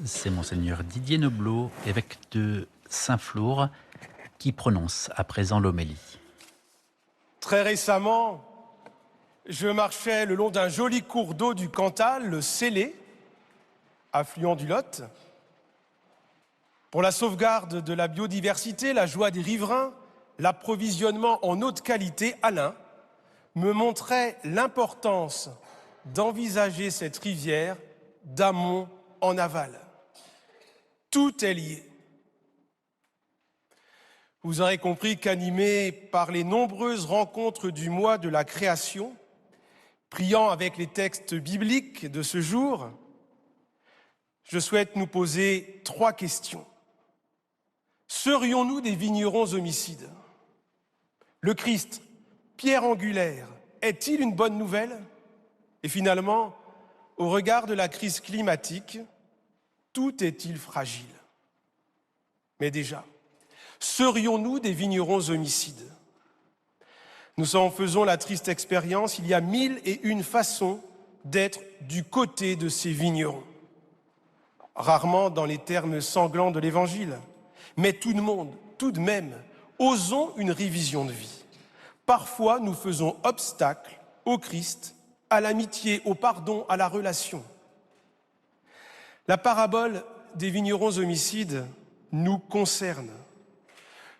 C'est Monseigneur Didier Neblot, évêque de Saint-Flour, qui prononce à présent l'homélie. Très récemment, je marchais le long d'un joli cours d'eau du Cantal, le Célé, affluent du Lot. Pour la sauvegarde de la biodiversité, la joie des riverains, l'approvisionnement en eau de qualité, Alain me montrait l'importance d'envisager cette rivière d'amont en aval. Tout est lié. Vous aurez compris qu'animé par les nombreuses rencontres du mois de la création, priant avec les textes bibliques de ce jour, je souhaite nous poser 3 questions. Serions-nous des vignerons homicides? Le Christ, pierre angulaire, est-il une bonne nouvelle? Et finalement, au regard de la crise climatique, tout est-il fragile? Mais déjà, serions-nous des vignerons homicides? Nous en faisons la triste expérience, il y a 1001 façons d'être du côté de ces vignerons. Rarement dans les termes sanglants de l'Évangile, mais tout de même, osons une révision de vie. Parfois, nous faisons obstacle au Christ, à l'amitié, au pardon, à la relation. La parabole des vignerons homicides nous concerne.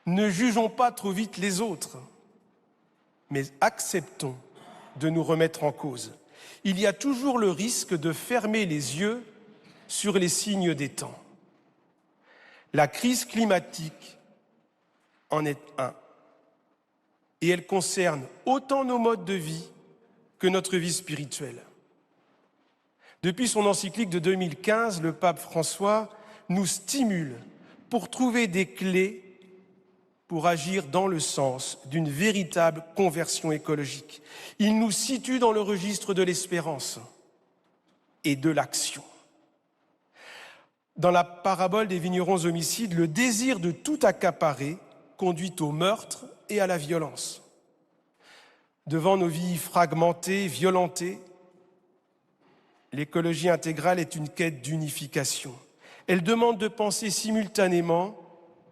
Ne jugeons pas trop vite les autres, mais acceptons de nous remettre en cause. Il y a toujours le risque de fermer les yeux sur les signes des temps. La crise climatique en est un, et elle concerne autant nos modes de vie que notre vie spirituelle. Depuis son encyclique de 2015, le pape François nous stimule pour trouver des clés pour agir dans le sens d'une véritable conversion écologique. Il nous situe dans le registre de l'espérance et de l'action. Dans la parabole des vignerons homicides, le désir de tout accaparer conduit au meurtre et à la violence. Devant nos vies fragmentées, violentées, l'écologie intégrale est une quête d'unification. Elle demande de penser simultanément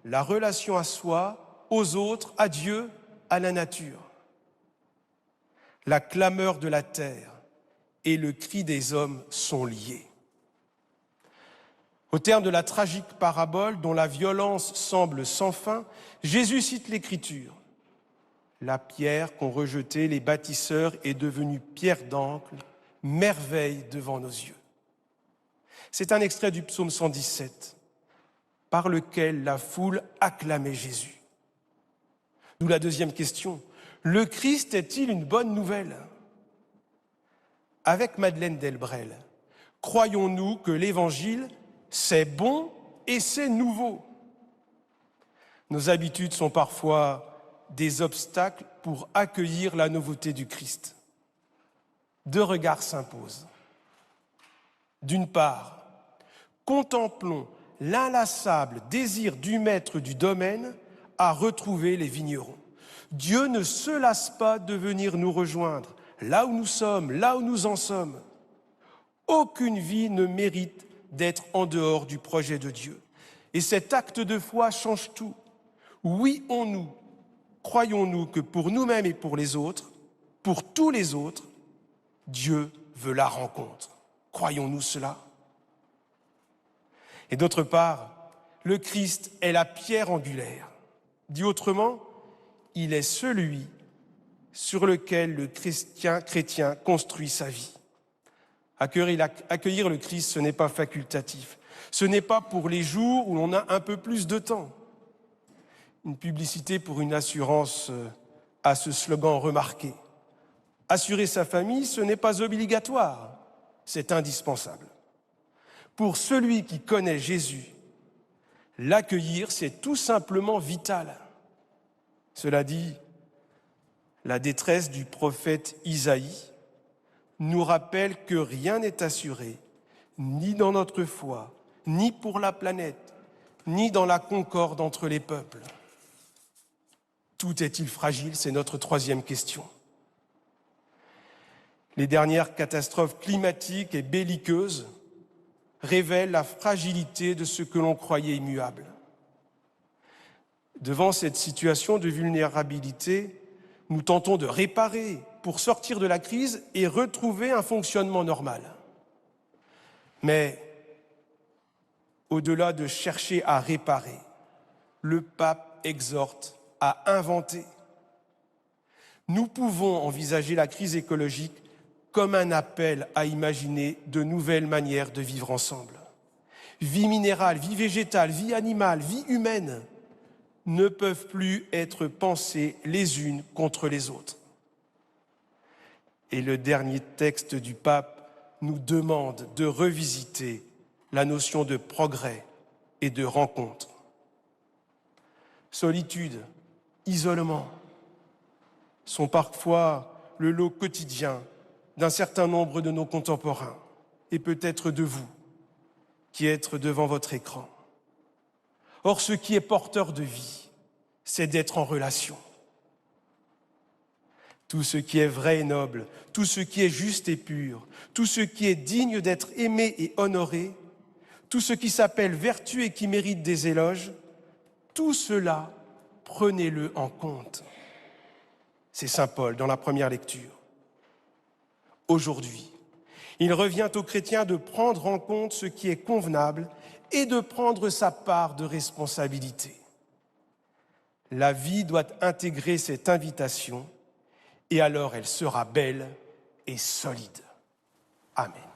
la relation à soi, aux autres, à Dieu, à la nature. La clameur de la terre et le cri des hommes sont liés. Au terme de la tragique parabole dont la violence semble sans fin, Jésus cite l'Écriture. La pierre qu'ont rejetée les bâtisseurs est devenue pierre d'angle, merveille devant nos yeux. C'est un extrait du psaume 117, par lequel la foule acclamait Jésus. D'où la deuxième question. Le Christ est-il une bonne nouvelle? Avec Madeleine Delbrel, croyons-nous que l'Évangile, c'est bon et c'est nouveau? Nos habitudes sont parfois des obstacles pour accueillir la nouveauté du Christ. 2 regards s'imposent. D'une part, contemplons l'inlassable désir du maître du domaine à retrouver les vignerons. Dieu ne se lasse pas de venir nous rejoindre, là où nous sommes, là où nous en sommes. Aucune vie ne mérite d'être en dehors du projet de Dieu. Et cet acte de foi change tout. Oui, croyons-nous que pour nous-mêmes et pour les autres, pour tous les autres, Dieu veut la rencontre. Croyons-nous cela? Et d'autre part, le Christ est la pierre angulaire. Dit autrement, il est celui sur lequel le chrétien construit sa vie. Accueillir le Christ, ce n'est pas facultatif. Ce n'est pas pour les jours où l'on a un peu plus de temps. Une publicité pour une assurance a ce slogan remarqué. Assurer sa famille, ce n'est pas obligatoire, c'est indispensable. Pour celui qui connaît Jésus, l'accueillir, c'est tout simplement vital. Cela dit, la détresse du prophète Isaïe nous rappelle que rien n'est assuré, ni dans notre foi, ni pour la planète, ni dans la concorde entre les peuples. Tout est-il fragile? C'est notre 3e question. Les dernières catastrophes climatiques et belliqueuses révèle la fragilité de ce que l'on croyait immuable. Devant cette situation de vulnérabilité, nous tentons de réparer pour sortir de la crise et retrouver un fonctionnement normal. Mais au-delà de chercher à réparer, le pape exhorte à inventer. Nous pouvons envisager la crise écologique comme un appel à imaginer de nouvelles manières de vivre ensemble. Vie minérale, vie végétale, vie animale, vie humaine ne peuvent plus être pensées les unes contre les autres. Et le dernier texte du pape nous demande de revisiter la notion de progrès et de rencontre. Solitude, isolement sont parfois le lot quotidien d'un certain nombre de nos contemporains et peut-être de vous qui êtes devant votre écran. Or, ce qui est porteur de vie, c'est d'être en relation. Tout ce qui est vrai et noble, tout ce qui est juste et pur, tout ce qui est digne d'être aimé et honoré, tout ce qui s'appelle vertu et qui mérite des éloges, tout cela, prenez-le en compte. C'est saint Paul dans la première lecture. Aujourd'hui, il revient aux chrétiens de prendre en compte ce qui est convenable et de prendre sa part de responsabilité. La vie doit intégrer cette invitation et alors elle sera belle et solide. Amen.